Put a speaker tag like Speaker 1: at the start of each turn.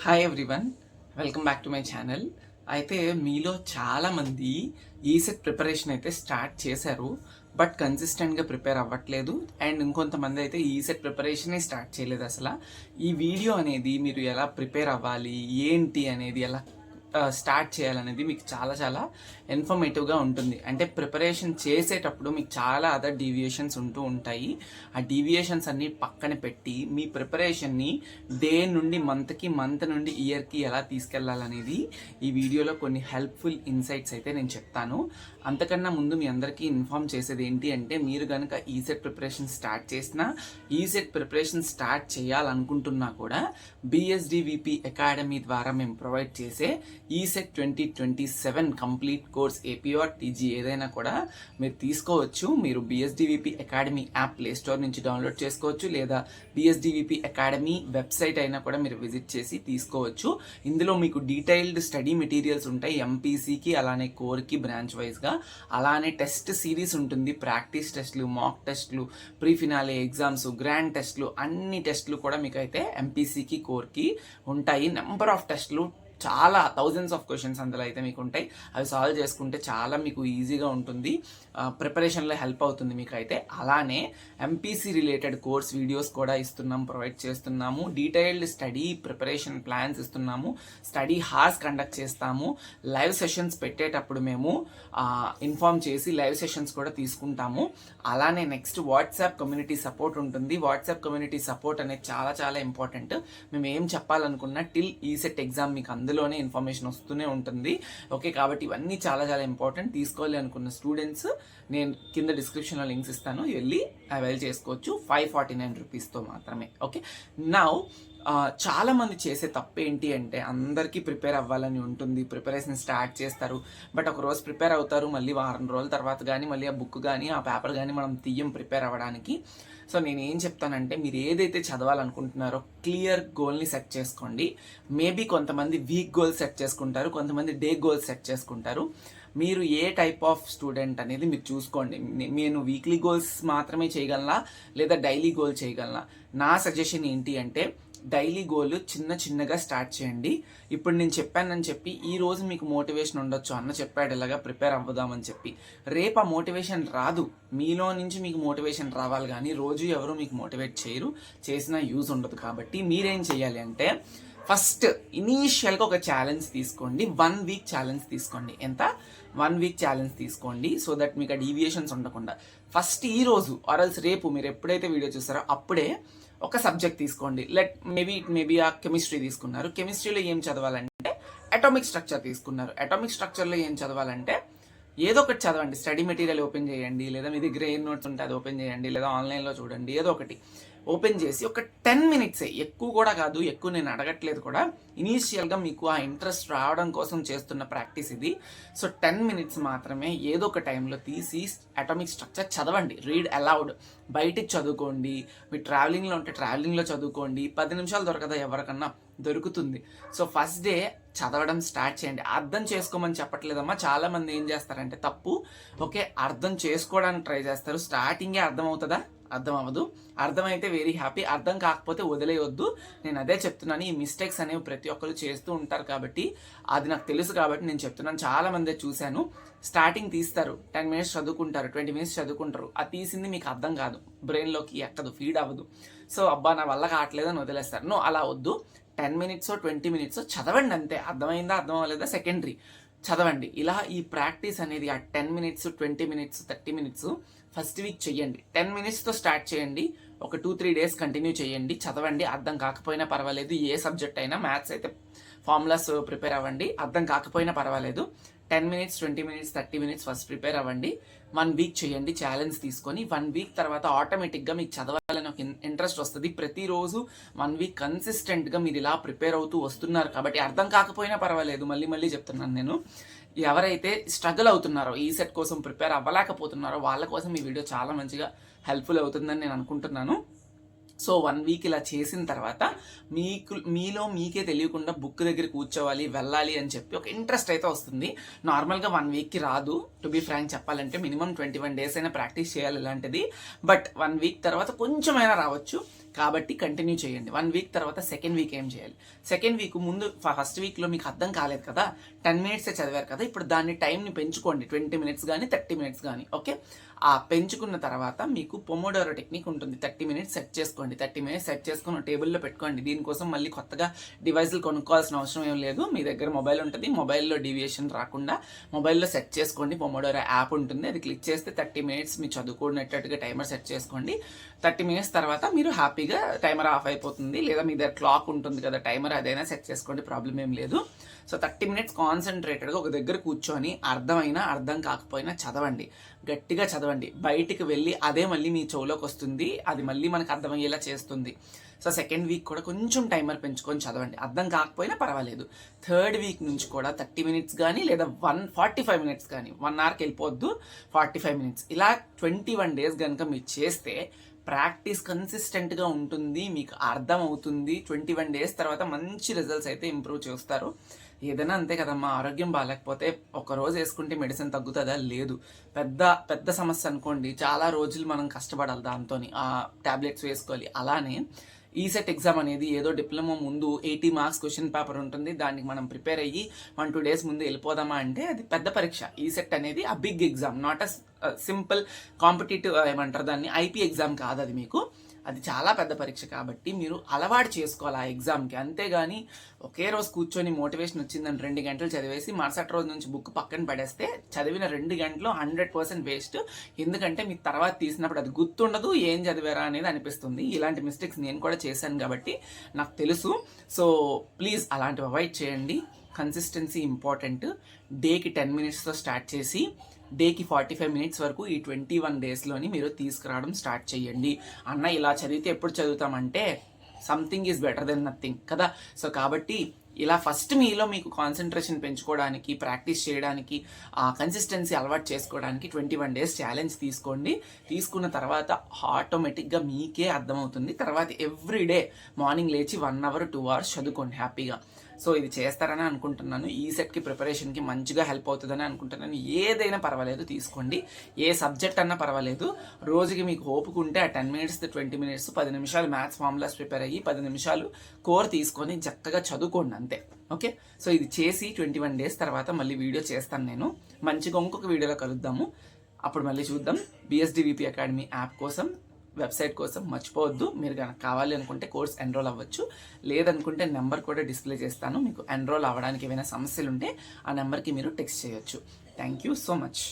Speaker 1: Hi everyone, welcome back to my channel. అయితే మీలో చాలామంది ఈసెట్ ప్రిపరేషన్ అయితే స్టార్ట్ చేశారు, బట్ కన్సిస్టెంట్గా ప్రిపేర్ అవ్వట్లేదు. అండ్ ఇంకొంతమంది అయితే ఈసెట్ ప్రిపరేషనే స్టార్ట్ చేయలేదు. అసలు ఈ వీడియో అనేది మీరు ఎలా ప్రిపేర్ అవ్వాలి, ఏంటి అనేది ఎలా స్టార్ట్ చేయాలనేది మీకు చాలా చాలా ఇన్ఫర్మేటివ్గా ఉంటుంది. అంటే ప్రిపరేషన్ చేసేటప్పుడు మీకు చాలా అదర్ డీవియేషన్స్ ఉంటూ ఉంటాయి. ఆ డీవియేషన్స్ అన్ని పక్కన పెట్టి మీ ప్రిపరేషన్ని డే నుండి మంత్ నుండి ఇయర్కి ఎలా తీసుకెళ్లాలనేది ఈ వీడియోలో కొన్ని హెల్ప్ఫుల్ ఇన్సైట్స్ అయితే నేను చెప్తాను. అంతకన్నా ముందు మీ అందరికీ ఇన్ఫార్మ్ చేసేది ఏంటి అంటే, మీరు కనుక ఈసెట్ ప్రిపరేషన్ స్టార్ట్ చేసినా, ఈసెట్ ప్రిపరేషన్ స్టార్ట్ చేయాలనుకుంటున్నా కూడా బిఎస్డివిపి అకాడమీ ద్వారా మేము ప్రొవైడ్ చేసే ECET 2027 complete course APR TG ఏదైనా కూడా మీరు తీసుకోవచ్చు. మీరు బిఎస్డివిపి అకాడమీ యాప్ ప్లే స్టోర్ నుంచి డౌన్లోడ్ చేసుకోవచ్చు, లేదా బిఎస్డివిపి అకాడమీ వెబ్సైట్ అయినా కూడా మీరు విజిట్ చేసి తీసుకోవచ్చు. ఇందులో మీకు డీటెయిల్డ్ స్టడీ మెటీరియల్స్ ఉంటాయి, ఎంపీసీకి అలానే కోర్కి బ్రాంచ్ వైజ్గా. అలానే టెస్ట్ సిరీస్ ఉంటుంది, ప్రాక్టీస్ టెస్ట్లు, మాక్ టెస్ట్లు, ప్రీ ఫినాలే ఎగ్జామ్స్, గ్రాండ్ టెస్ట్లు, అన్ని టెస్ట్లు కూడా మీకు అయితే ఎంపీసీకి కోర్కి ఉంటాయి. నెంబర్ ఆఫ్ టెస్ట్లు, చాలా థౌజండ్స్ ఆఫ్ క్వశ్చన్స్ అందులో అయితే మీకు ఉంటాయి. అవి సాల్వ్ చేసుకుంటే చాలా మీకు ఈజీగా ఉంటుంది, ప్రిపరేషన్లో హెల్ప్ అవుతుంది మీకు అయితే. అలానే ఎంపీసీ రిలేటెడ్ కోర్స్ వీడియోస్ కూడా ప్రొవైడ్ చేస్తున్నాము. డీటెయిల్డ్ స్టడీ ప్రిపరేషన్ ప్లాన్స్ ఇస్తున్నాము. స్టడీ హార్స్ కండక్ట్ చేస్తాము. లైవ్ సెషన్స్ పెట్టేటప్పుడు మేము ఇన్ఫార్మ్ చేసి లైవ్ సెషన్స్ కూడా తీసుకుంటాము. అలానే నెక్స్ట్ వాట్సాప్ కమ్యూనిటీ సపోర్ట్ ఉంటుంది. వాట్సాప్ కమ్యూనిటీ సపోర్ట్ అనేది చాలా చాలా ఇంపార్టెంట్. మేము ఏం చెప్పాలనుకున్నా టిల్ ఈసెట్ ఎగ్జామ్ మీకు అందులోనే ఇన్ఫర్మేషన్ వస్తూనే ఉంటుంది. ఓకే, కాబట్టి ఇవన్నీ చాలా చాలా ఇంపార్టెంట్. తీసుకోవాలి అనుకున్న స్టూడెంట్స్ నేను కింద డిస్క్రిప్షన్లో లింక్స్ ఇస్తాను, వెళ్ళి అవైల్ చేసుకోవచ్చు 549 రూపీస్తో మాత్రమే. ఓకే, నౌ చాలా మంది చేసే తప్పు ఏంటి అంటే, అందరికీ ప్రిపేర్ అవ్వాలని ఉంటుంది, ప్రిపరేషన్ స్టార్ట్ చేస్తారు, బట్ ఒక రోజు ప్రిపేర్ అవుతారు, మళ్ళీ వారం రోజుల తర్వాత కానీ మళ్ళీ ఆ బుక్ కానీ ఆ పేపర్ కానీ మనం తీయం ప్రిపేర్ అవ్వడానికి. సో నేను ఏం చెప్తానంటే, మీరు ఏదైతే చదవాలనుకుంటున్నారో క్లియర్ గోల్ని సెట్ చేసుకోండి. మేబీ కొంతమంది వీక్ గోల్స్ సెట్ చేసుకుంటారు, కొంతమంది డే గోల్స్ సెట్ చేసుకుంటారు. మీరు ఏ టైప్ ఆఫ్ స్టూడెంట్ అనేది మీరు చూసుకోండి. నేను వీక్లీ గోల్స్ మాత్రమే చేయగలనా లేదా డైలీ గోల్ చేయగలనా? నా సజెషన్ ఏంటి అంటే, డైలీ గోల్ చిన్నగా స్టార్ట్ చేయండి. ఇప్పుడు నేను చెప్పానని చెప్పి ఈ రోజు మీకు మోటివేషన్ ఉండొచ్చు, అన్న చెప్పాడు ఇలాగా ప్రిపేర్ అవ్వదామని చెప్పి. రేపు ఆ మోటివేషన్ రాదు, మీలో నుంచి మీకు మోటివేషన్ రావాలి, కానీ రోజు ఎవరు మీకు మోటివేట్ చేయరు, చేసినా యూజ్ ఉండదు. కాబట్టి మీరేం చేయాలి అంటే, ఫస్ట్ ఇనీషియల్గా ఒక ఛాలెంజ్ తీసుకోండి. 1 వీక్ ఛాలెంజ్ తీసుకోండి. ఎంత? 1 వీక్ ఛాలెంజ్ తీసుకోండి, సో దట్ మీకు ఆ డీవియేషన్స్ ఉండకుండా. ఫస్ట్ ఈ రోజు ఆర్ఎల్స్ రేపు మీరు ఎప్పుడైతే వీడియో చూస్తారో అప్పుడే ఒక సబ్జెక్ట్ తీసుకోండి. మేబీ ఆ కెమిస్ట్రీ తీసుకున్నారు, కెమిస్ట్రీలో ఏం చదవాలంటే అటామిక్ స్ట్రక్చర్ తీసుకున్నారు, అటామిక్ స్ట్రక్చర్లో ఏం చదవాలంటే ఏదో ఒకటి చదవండి. స్టడీ మెటీరియల్ ఓపెన్ చేయండి, లేదా మీ దగ్గర ఏం నోట్స్ ఉంటే అది ఓపెన్ చేయండి, లేదా ఆన్లైన్లో చూడండి. ఏదో ఒకటి ఓపెన్ చేసి ఒక 10 మినిట్సే, ఎక్కువ కూడా కాదు, ఎక్కువ నేను అడగట్లేదు కూడా. ఇనీషియల్గా మీకు ఆ ఇంట్రెస్ట్ రావడం కోసం చేస్తున్న ప్రాక్టీస్ ఇది. సో 10 మినిట్స్ మాత్రమే ఏదో ఒక టైంలో తీసి అటామిక్ స్ట్రక్చర్ చదవండి. రీడ్ అలౌడ్, బయటికి చదువుకోండి. మీరు ట్రావెలింగ్లో ఉంటే ట్రావెలింగ్లో చదువుకోండి. 10 నిమిషాలు దొరకదా? ఎవరికన్నా దొరుకుతుంది. సో ఫస్ట్ డే చదవడం స్టార్ట్ చేయండి. అర్థం చేసుకోమని చెప్పట్లేదమ్మా. చాలా మంది ఏం చేస్తారంటే తప్పు, ఓకే అర్థం చేసుకోవడానికి ట్రై చేస్తారు, స్టార్టింగే అర్థం అవుతుందా? అర్థం అవ్వదు. అర్థమైతే వెరీ హ్యాపీ, అర్థం కాకపోతే వదిలేయొద్దు. నేను అదే చెప్తున్నాను. ఈ మిస్టేక్స్ అనేవి ప్రతి ఒక్కరు చేస్తూ ఉంటారు, కాబట్టి అది నాకు తెలుసు కాబట్టి నేను చెప్తున్నాను. చాలా మంది చూశాను, స్టార్టింగ్ తీస్తారు, 10 మినిట్స్ చదువుకుంటారు, 20 మినిట్స్ చదువుకుంటారు, అది తీసింది మీకు అర్థం కాదు, బ్రెయిన్లోకి ఎక్కదు, ఫీడ్ అవ్వదు. సో అబ్బా నా వల్ల కావట్లేదు అని వదిలేస్తారు. నో, అలా వద్దు. 10 మినిట్స్ 20 మినిట్స్ చదవండి అంతే. అర్థమైందా అర్థం అవ్వలేదా సెకండరీ, చదవండి. ఇలా ఈ ప్రాక్టీస్ అనేది ఆ 10 minutes 20 minutes 30 minutes first week చెయ్యండి. 10 మినిట్స్తో స్టార్ట్ చేయండి, ఒక 2-3 డేస్ కంటిన్యూ చేయండి, చదవండి. అర్థం కాకపోయినా పర్వాలేదు, ఏ సబ్జెక్ట్ అయినా. మ్యాథ్స్ అయితే ఫార్ములాస్ ప్రిపేర్ అవ్వండి, అర్థం కాకపోయినా పర్వాలేదు. 10 minutes 20 minutes 30 minutes first prepare అవ్వండి. 1 వీక్ చేయండి ఛాలెంజ్ తీసుకొని. 1 వీక్ తర్వాత ఆటోమేటిక్గా మీకు చదవాలని ఒక ఇంట్రెస్ట్ వస్తుంది. ప్రతిరోజు 1 వీక్ కన్సిస్టెంట్గా మీరు ఇలా ప్రిపేర్ అవుతూ వస్తున్నారు కాబట్టి అర్థం కాకపోయినా పర్వాలేదు. మళ్ళీ చెప్తున్నాను నేను, ఎవరైతే స్ట్రగుల్ అవుతున్నారో, ఈ సెట్ కోసం ప్రిపేర్ అవ్వలేకపోతున్నారో వాళ్ళ కోసం ఈ వీడియో చాలా మంచిగా హెల్ప్ఫుల్ అవుతుందని నేను అనుకుంటున్నాను. సో 1 వీక్ ఇలా చేసిన తర్వాత మీలో మీకే తెలియకుండా బుక్ దగ్గర కూర్చోవాలి, వెళ్ళాలి అని చెప్పి ఒక ఇంట్రెస్ట్ అయితే వస్తుంది. నార్మల్గా 1 వీక్కి రాదు, టు బీ ఫ్రాంక్ చెప్పాలంటే మినిమం 21 డేస్ అయినా ప్రాక్టీస్ చేయాలి ఇలాంటిది. బట్ 1 వీక్ తర్వాత కొంచెమైనా రావచ్చు. కాబట్టి కంటిన్యూ చేయండి. 1 వీక్ తర్వాత సెకండ్ వీక్ ఏం చేయాలి? సెకండ్ వీక్ ముందు ఫస్ట్ వీక్లో మీకు అర్థం కాలేదు కదా, 10 మినిట్సే చదివారు కదా, ఇప్పుడు దాన్ని టైంని పెంచుకోండి, 20 మినిట్స్ కానీ 30 మినిట్స్ కానీ. ఓకే, ఆ పెంచుకున్న తర్వాత మీకు పొమోడోరో టెక్నిక్ ఉంటుంది. 30 మినిట్స్ సెట్ చేసుకోండి. 30 మినిట్స్ సెట్ చేసుకుని టేబుల్లో పెట్టుకోండి. దీనికోసం మళ్ళీ కొత్తగా డివైస్లు కొనుక్కోవాల్సిన అవసరం ఏం లేదు. మీ దగ్గర మొబైల్ ఉంటుంది, మొబైల్లో డీవియేషన్ రాకుండా మొబైల్లో సెట్ చేసుకోండి. పొమోడోరో యాప్ ఉంటుంది, అది క్లిక్ చేస్తే 30 మినిట్స్ మీ చదువుకునేటట్టుగా టైమర్ సెట్ చేసుకోండి. 30 మినిట్స్ తర్వాత మీరు హ్యాపీగా టైమర్ ఆఫ్ అయిపోతుంది. లేదా మీ దగ్గర క్లాక్ ఉంటుంది కదా టైమర్, అదైనా సెట్ చేసుకోండి, ప్రాబ్లం ఏం లేదు. సో 30 మినిట్స్ కాన్సన్ట్రేటెడ్గా ఒక దగ్గర కూర్చొని అర్థమైనా అర్థం కాకపోయినా చదవండి, గట్టిగా చదవండి. బయటికి వెళ్ళి అదే మళ్ళీ మీ చెవులోకి వస్తుంది, అది మళ్ళీ మనకు అర్థమయ్యేలా చేస్తుంది. సో సెకండ్ వీక్ కూడా కొంచెం టైమర్ పెంచుకొని చదవండి, అర్థం కాకపోయినా పర్వాలేదు. థర్డ్ వీక్ నుంచి కూడా 30 మినిట్స్ కానీ లేదా 45 మినిట్స్ కానీ, 1 అవర్కి వెళ్ళిపోవద్దు, 45 మినిట్స్ ఇలా 21 డేస్ కనుక మీరు చేస్తే ప్రాక్టీస్ కన్సిస్టెంట్గా ఉంటుంది, మీకు అర్థం అవుతుంది. 21 డేస్ తర్వాత మంచి రిజల్ట్స్ అయితే ఇంప్రూవ్ చేస్తారు. ఏదైనా అంతే కదమ్మా, ఆరోగ్యం బాగాలేకపోతే ఒకరోజు వేసుకుంటే మెడిసిన్ తగ్గుతుందా? లేదు. పెద్ద పెద్ద సమస్య అనుకోండి, చాలా రోజులు మనం కష్టపడాలి, దాంతో ఆ టాబ్లెట్స్ వేసుకోవాలి. అలానే ఈసెట్ ఎగ్జామ్ అనేది ఏదో డిప్లొమా ముందు 80 మార్క్స్ క్వశ్చన్ పేపర్ ఉంటుంది, దానికి మనం ప్రిపేర్ అయ్యి 1-2 డేస్ ముందు వెళ్ళిపోదామా అంటే అది పెద్ద పరీక్ష. ఈసెట్ అనేది a big exam, not a simple competitive ఏమంటారు దాన్ని, ఐపీ ఎగ్జామ్ కాదు అది. మీకు అది చాలా పెద్ద పరీక్ష కాబట్టి మీరు అలవాటు చేసుకోవాలి ఆ ఎగ్జామ్కి. అంతేగాని ఒకే రోజు కూర్చొని మోటివేషన్ వచ్చిందని 2 గంటలు చదివేసి మరుసటి రోజు నుంచి బుక్ పక్కన పడేస్తే చదివిన 2 గంటలు 100% వేస్ట్. ఎందుకంటే మీ తర్వాత తీసినప్పుడు అది గుర్తుండదు, ఏం చదివారా అనేది అనిపిస్తుంది. ఇలాంటి మిస్టేక్స్ నేను కూడా చేశాను కాబట్టి నాకు తెలుసు. సో ప్లీజ్ అలాంటివి అవాయిడ్ చేయండి. Consistency important. డేకి 10 మినిట్స్తో స్టార్ట్ చేసి డేకి 45 మినిట్స్ వరకు ఈ 21 డేస్లోని మీరు తీసుకురావడం స్టార్ట్ చేయండి. అన్న ఇలా చదివితే ఎప్పుడు చదువుతామంటే something is better than nothing కదా. సో కాబట్టి ఇలా ఫస్ట్ మీలో మీకు కాన్సన్ట్రేషన్ పెంచుకోవడానికి, ప్రాక్టీస్ చేయడానికి, కన్సిస్టెన్సీ అలవాటు చేసుకోవడానికి 21 డేస్ ఛాలెంజ్ తీసుకోండి. తీసుకున్న తర్వాత ఆటోమేటిక్గా మీకే అర్థమవుతుంది. తర్వాత ఎవ్రీడే మార్నింగ్ లేచి 1 అవర్ 2 అవర్స్ చదువుకోండి హ్యాపీగా. సో ఇది చేస్తారని అనుకుంటున్నాను. ఈ సెట్కి ప్రిపరేషన్కి మంచిగా హెల్ప్ అవుతుందని అనుకుంటున్నాను. ఏదైనా పర్వాలేదు తీసుకోండి, ఏ సబ్జెక్ట్ అన్నా పర్వాలేదు. రోజుకి మీకు ఓపిక ఉంటే ఆ 10 మినిట్స్ 20 మినిట్స్ 10 నిమిషాలు మ్యాథ్స్ ఫార్ములాస్ ప్రిపేర్ అయ్యి 10 నిమిషాలు కోర్ తీసుకొని చక్కగా చదువుకోండి అంతే. ఓకే, సో ఇది చేసి 21 డేస్ తర్వాత మళ్ళీ వీడియో చేస్తాను నేను. మంచిగా ఇంకొక వీడియోలో కలుద్దాము. అప్పుడు మళ్ళీ చూద్దాం. బిఎస్డివిపి అకాడమీ యాప్ కోసం, వెబ్సైట్ కోసం మర్చిపోవద్దు. మీరు కనుక కావాలి అనుకుంటే కోర్స్ ఎన్రోల్ అవ్వచ్చు, లేదనుకుంటే నెంబర్ కూడా డిస్ప్లే చేస్తాను. మీకు ఎన్రోల్ అవ్వడానికి ఏమైనా సమస్యలు ఉంటే ఆ నెంబర్కి మీరు టెక్స్ట్ చేయొచ్చు. Thank you so much.